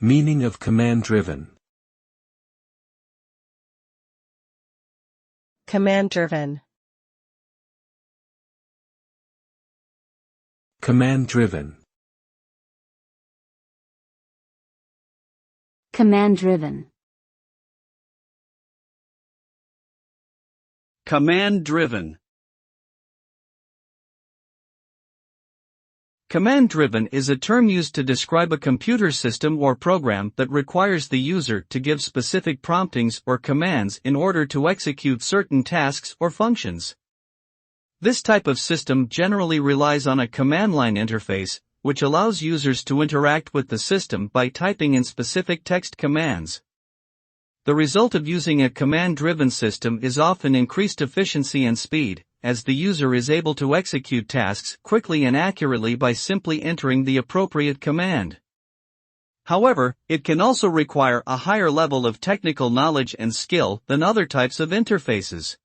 Meaning of command-driven. Command-driven. Command-driven. Command-driven. Command-driven. Command-driven is a term used to describe a computer system or program that requires the user to give specific promptings or commands in order to execute certain tasks or functions. This type of system generally relies on a command line interface, which allows users to interact with the system by typing in specific text commands. The result of using a command-driven system is often increased efficiency and speed, as the user is able to execute tasks quickly and accurately by simply entering the appropriate command. However, it can also require a higher level of technical knowledge and skill than other types of interfaces.